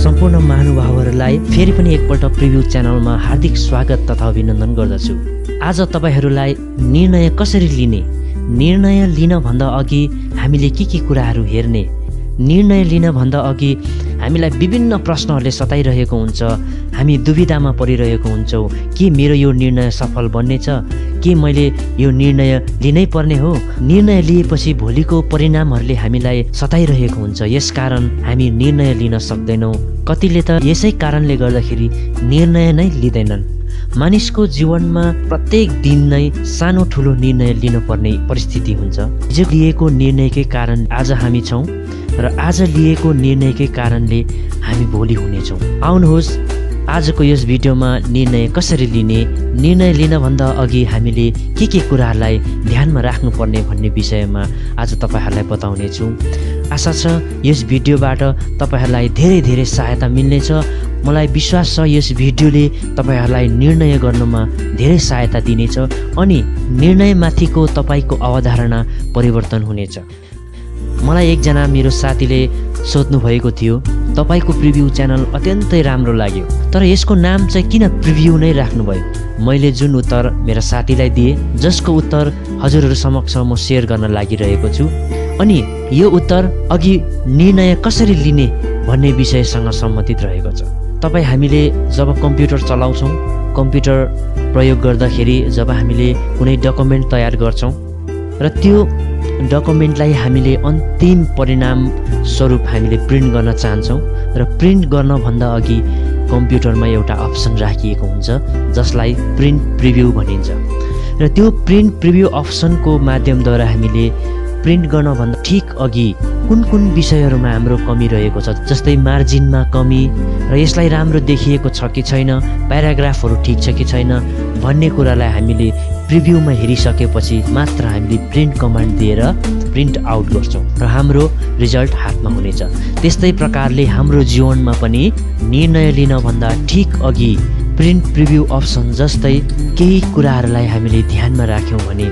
सम्पूर्ण महानुभावहरूलाई फेरि पनि एकपल्ट प्रिभ्यू च्यानलमा हार्दिक स्वागत तथा अभिनन्दन गर्दछु। आज तपाईहरूलाई निर्णय कसरी लिने, निर्णय लिन भन्दा अघि हामीले के कुराहरू हेर्ने, निर्णय लिन भन्दा अघि हामीलाई विभिन्न प्रश्नहरूले सताइरहेको हुन्छ। हामी दुविधामा परिरहेको हुन्छौँ। के मेरो यो निर्णय सफल बन्नेछ? के मैले यो निर्णय लिनै पर्ने हो? निर्णय लिएपछि भोलिको परिणामहरूले हामीलाई सताइरहेको हुन्छ। यसकारण हामी निर्णय लिन सक्दैनौँ। कतिले त यसै कारणले गर्दाखेरि निर्णय नै लिँदैनन्। मानिसको जीवनमा प्रत्येक दिन नै सानो ठुलो निर्णय लिनुपर्ने परिस्थिति हुन्छ। हिजो लिएको निर्णयकै कारण आज हामी छौँ र आज लिएको निर्णयकै कारणले हामी भोलि हुनेछौँ। आउनुहोस् आजको यस भिडियोमा निर्णय कसरी लिने, निर्णय लिनभन्दा अघि हामीले के कुराहरूलाई ध्यानमा राख्नुपर्ने भन्ने विषयमा आज तपाईहरूलाई बताउनेछु। आशा छ यस भिडियोबाट तपाईहरूलाई धेरै सहायता मिल्नेछ। मलाई विश्वास छ यस भिडियोले तपाईहरूलाई निर्णय गर्नमा धेरै सहायता दिनेछ अनि निर्णयमाथिको तपाईँको अवधारणा परिवर्तन हुनेछ। मलाई एकजना मेरो साथीले सोध्नु भएको थियो, तपाईँको प्रिभ्यू च्यानल अत्यन्तै राम्रो लाग्यो, तर यसको नाम चाहिँ किन प्रिभ्यू नै राख्नुभयो? मैले जुन उत्तर मेरो साथीलाई दिएँ, जसको उत्तर हजुरहरू समक्ष म सेयर गर्न लागिरहेको छु। अनि यो उत्तर अघि निर्णय कसरी लिने भन्ने विषयसँग सम्बन्धित रहेको छ। तपाईँ हामीले जब कम्प्युटर चलाउँछौँ, कम्प्युटर प्रयोग गर्दाखेरि जब हामीले कुनै डकुमेन्ट तयार गर्छौँ र त्यो डकुमेन्टलाई हामीले अन्तिम परिणाम स्वरूप हामीले प्रिन्ट गर्न चाहन्छौँ र प्रिन्ट गर्नभन्दा अघि कम्प्युटरमा एउटा अप्सन राखिएको हुन्छ जसलाई प्रिन्ट प्रिभ्यू भनिन्छ। र त्यो प्रिन्ट प्रिभ्यू अप्सनको माध्यमद्वारा हामीले प्रिन्ट गर्नभन्दा ठिक अघि कुन विषयहरूमा हाम्रो कमी रहेको छ, जस्तै मार्जिनमा कमी र यसलाई राम्रो देखिएको छ कि छैन, प्याराग्राफहरू ठिक छ कि छैन भन्ने कुरालाई हामीले प्रिभ्यूमा हेरिसकेपछि मात्र हामीले प्रिन्ट कमान्ड दिएर प्रिन्ट आउट गर्छौँ र हाम्रो रिजल्ट हातमा हुनेछ। त्यस्तै प्रकारले हाम्रो जीवनमा पनि निर्णय लिनभन्दा ठिक अघि प्रिन्ट प्रिभ्यू अप्सन जस्तै केही कुराहरूलाई हामीले ध्यानमा राख्यौँ भने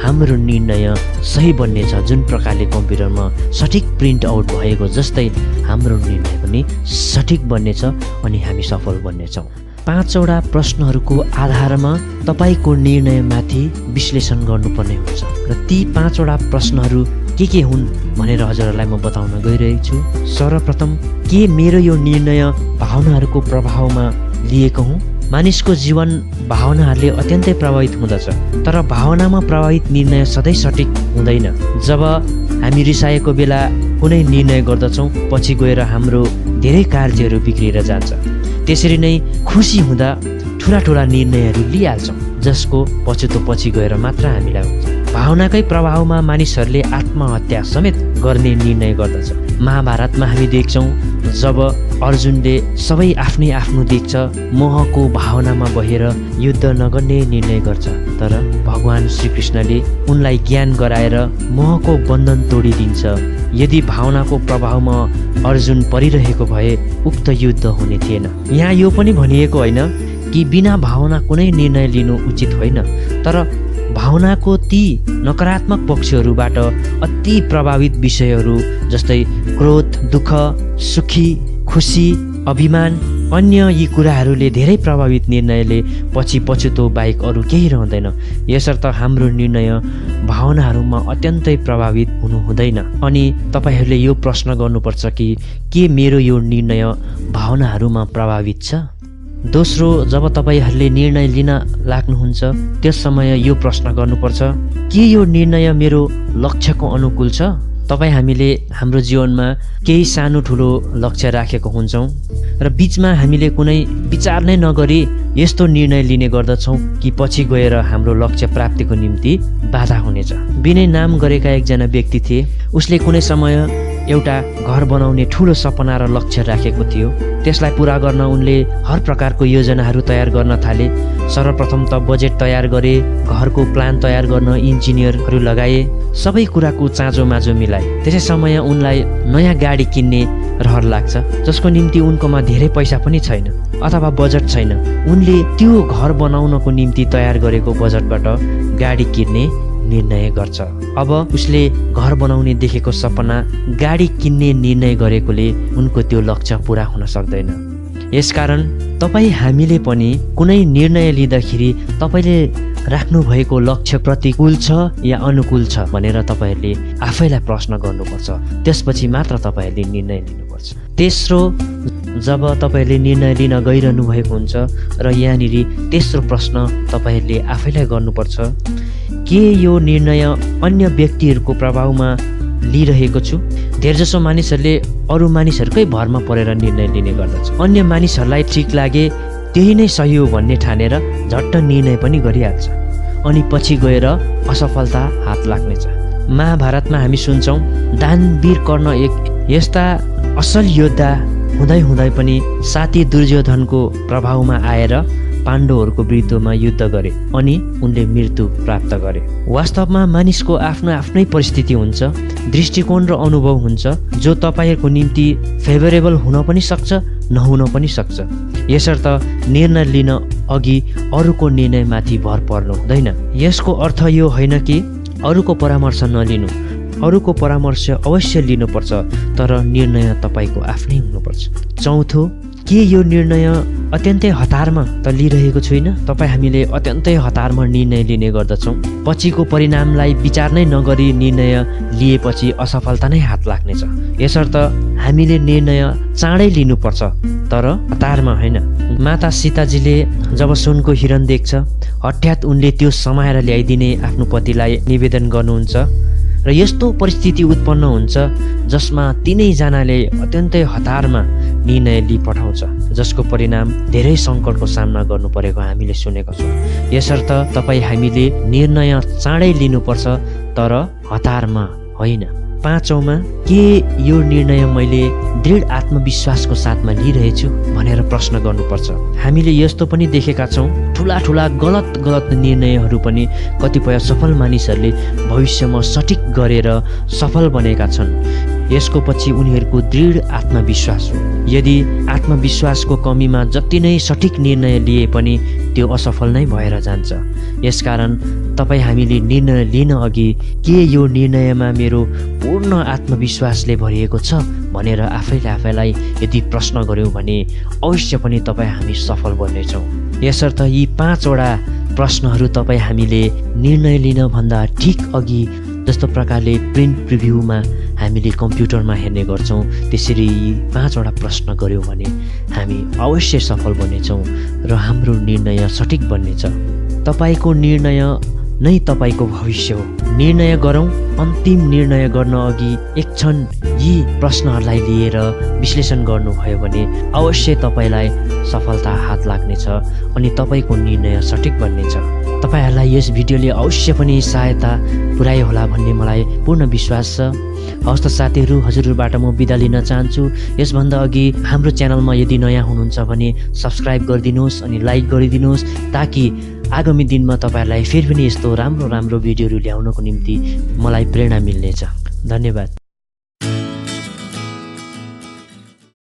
हाम्रो निर्णय सही बन्नेछ। जुन प्रकारले कम्प्युटरमा सठिक प्रिन्ट आउट भएको जस्तै हाम्रो निर्णय पनि सठिक बन्नेछ अनि हामी सफल बन्नेछौँ। 5वटा प्रश्नहरूको आधारमा तपाईँको निर्णयमाथि विश्लेषण गर्नुपर्ने हुन्छ र ती 5वटा प्रश्नहरू के हुन् भनेर हजुरहरूलाई म बताउन गइरहेको छु। सर्वप्रथम, के मेरो यो निर्णय भावनाहरूको प्रभावमा लिएको हुँ? मानिसको जीवन भावनाहरूले अत्यन्तै प्रभावित हुँदछ, तर भावनामा प्रभावित निर्णय सधैँ सठिक हुँदैन। जब हामी रिसाएको बेला कुनै निर्णय गर्दछौँ, पछि गएर हाम्रो धेरै कार्यहरू बिग्रिएर जान्छ। त्यसरी नै खुसी हुँदा ठुला निर्णयहरू लिइहाल्छौँ जसको पछुतो पछि गएर मात्र हामीलाई हुन्छ। भावनाकै प्रभावमा मानिसहरूले आत्महत्या समेत गर्ने निर्णय गर्दछ। महाभारतमा हामी देख्छौँ जब अर्जुनले सबै आफ्नो देख्छ, मोहको भावनामा बहेर युद्ध नगर्ने निर्णय गर्छ, तर भगवान श्रीकृष्णले उनलाई ज्ञान गराएर मोहको बन्धन तोडिदिन्छ। यदि भावनाको प्रभावमा अर्जुन परिरहेको भए उक्त युद्ध हुने थिएन। यहाँ यो पनि भनिएको होइन कि बिना भावना कुनै निर्णय लिनु उचित होइन, तर भावनाको ती नकारात्मक पक्षहरूबाट अति प्रभावित विषयहरू जस्तै क्रोध, दुःख, सुखी, खुसी, अभिमान, अन्य यी कुराहरूले धेरै प्रभावित निर्णयले पछि पछुतो बाहेक अरू केही रहँदैन। यसर्थ हाम्रो निर्णय भावनाहरूमा अत्यन्तै प्रभावित हुनु हुँदैन। अनि तपाईँहरूले यो प्रश्न गर्नुपर्छ कि के मेरो यो निर्णय भावनाहरूमा प्रभावित छ? दोस्रो, जब तपाईँहरूले निर्णय लिन लाग्नुहुन्छ त्यस समय यो प्रश्न गर्नुपर्छ, के यो निर्णय मेरो लक्ष्यको अनुकूल छ? हामीले हाम्रो जीवनमा केही सानो ठुलो लक्ष्य राखेको हुन्छौँ र बिचमा हामीले कुनै विचार नै नगरी यस्तो निर्णय लिने गर्दछौँ कि पछि गएर हाम्रो लक्ष्य प्राप्तिको निम्ति बाधा हुनेछ। बिनै नाम गरेका एकजना व्यक्ति थिए। उसले कुनै समय एउटा घर बनाउने ठुलो सपना र लक्ष्य राखेको थियो। त्यसलाई पुरा गर्न उनले हर प्रकारको योजनाहरू तयार गर्न थाले। सर्वप्रथम त बजेट तयार गरे, घरको प्लान तयार गर्न इन्जिनियरहरू लगाए, सबै कुराको चाँजो मिलाए। त्यसै समय उनलाई नयाँ गाडी किन्ने रहर लाग्छ जसको निम्ति उनकोमा धेरै पैसा पनि छैन अथवा बजेट छैन। उनले त्यो घर बनाउनको निम्ति तयार गरेको बजेटबाट गाडी किन्ने निर्णय गर्छ। अब उसले घर बनाउने देखेको सपना गाडी किन्ने निर्णय गरेकोले उनको त्यो लक्ष्य पूरा हुन सक्दैन। यसकारण तपाईँ हामीले पनि कुनै निर्णय लिँदाखेरि तपाईँले राख्नु भएको लक्ष्य प्रतिकूल छ या अनुकूल छ भनेर तपाईँहरूले आफैलाई प्रश्न गर्नुपर्छ। त्यसपछि मात्र तपाईँहरूले निर्णय लिनुपर्छ। तेस्रो, जब तपाईँहरूले निर्णय लिन गइरहनु भएको हुन्छ र यहाँनिर तेस्रो प्रश्न तपाईँहरूले आफैलाई गर्नुपर्छ, के यो निर्णय अन्य व्यक्तिहरूको प्रभावमा लिइरहेको छु? धेरैजसो मानिसहरूले अरू मानिसहरूकै भरमा परेर निर्णय लिने गर्दछ। अन्य मानिसहरूलाई ठिक लागे त्यही नै सही हो भन्ने ठानेर झट्ट निर्णय पनि गरिहाल्छ अनि पछि गएर असफलता हात लाग्नेछ। महाभारतमा हामी सुन्छौँ दानवीर कर्ण एक यस्ता असल योद्धा हुँदै पनि साथी दुर्योधनको प्रभावमा आएर पाण्डवहरूको विरुद्धमा युद्ध गरे अनि उनले मृत्यु प्राप्त गरे। वास्तवमा मानिसको आफ्नो आफ्नै परिस्थिति हुन्छ, दृष्टिकोण र अनुभव हुन्छ जो तपाईँहरूको निम्ति फेभरेबल हुन पनि सक्छ नहुन पनि सक्छ। यसर्थ निर्णय लिन अघि अरूको निर्णयमाथि भर पर्नु हुँदैन। यसको अर्थ यो होइन कि अरूको परामर्श नलिनु, अरूको परामर्श अवश्य लिनुपर्छ, तर निर्णय तपाईँको आफ्नै हुनुपर्छ। चौथो, के यो निर्णय अत्यन्तै हतारमा त लिइरहेको छुइनँ? हामीले अत्यन्तै हतारमा निर्णय लिने गर्दछौँ। पछिको परिणामलाई विचार नै नगरी निर्णय लिएपछि असफलता नै हात लाग्नेछ। यसर्थ हामीले निर्णय चाँडै लिनुपर्छ तर हतारमा होइन। माता सीताजीले जब सुनको हिरण देख्छ हठात उनले त्यो समाएर ल्याइदिने आफ्नो पतिलाई निवेदन गर्नुहुन्छ र यस्तो परिस्थिति उत्पन्न हुन्छ जसमा तिनैजनाले अत्यन्तै हतारमा निर्णय लिइपठाउँछ, जसको परिणाम धेरै सङ्कटको सामना गर्नु परेको हामीले सुनेको छौँ। यसर्थ हामीले निर्णय चाँडै लिनुपर्छ तर हतारमा होइन। पाँचौँमा, के यो निर्णय मैले दृढ आत्मविश्वासको साथमा लिइरहेछु भनेर प्रश्न गर्नुपर्छ। हामीले यस्तो पनि देखेका छौँ ठुला गलत निर्णयहरू पनि कतिपय सफल मानिसहरूले भविष्यमा सठिक गरेर सफल बनेका छन्। यसको पछि उनीहरूको दृढ आत्मविश्वास हो। यदि आत्मविश्वासको कमीमा जति नै सठिक निर्णय लिए पनि त्यो असफल नै भएर जान्छ। यसकारण हामीले निर्णय लिन अघि के यो निर्णयमा मेरो पूर्ण आत्मविश्वासले भरिएको छ भनेर आफैलाई यदि प्रश्न गऱ्यौँ भने अवश्य पनि हामी सफल बन्नेछौँ। यसर्थ यी 5वटा प्रश्नहरू हामीले निर्णय लिनभन्दा ठिक अघि जस्तो प्रकारले प्रिन्ट प्रिभ्यूमा हामीले कम्प्युटरमा हेर्ने गर्छौँ त्यसरी यी 5वटा प्रश्न गऱ्यौँ भने हामी अवश्य सफल बन्नेछौँ र हाम्रो निर्णय सठिक बन्नेछ। तपाईँको निर्णय नै तपाईँको भविष्य हो। निर्णय गरौँ। अन्तिम निर्णय गर्न अघि एक क्षण यी प्रश्नहरूलाई लिएर विश्लेषण गर्नुभयो भने अवश्य तपाईँलाई सफलता हात लाग्नेछ अनि तपाईँको निर्णय सठिक बन्नेछ। तपाईँहरूलाई यस भिडियोले अवश्य पनि सहायता पुर्यायो होला भन्ने मलाई पूर्ण विश्वास छ। हवस् त साथीहरू, हजुरबाट म बिदा लिन चाहन्छु। यसभन्दा अघि हाम्रो च्यानलमा यदि नयाँ हुनुहुन्छ भने सब्सक्राइब गरिदिनुहोस् अनि लाइक गरिदिनुहोस् ताकि आगामी दिनमा तपाईँहरूलाई फेरि पनि यस्तो राम्रो भिडियोहरू ल्याउनको निम्ति मलाई प्रेरणा मिल्नेछ। धन्यवाद।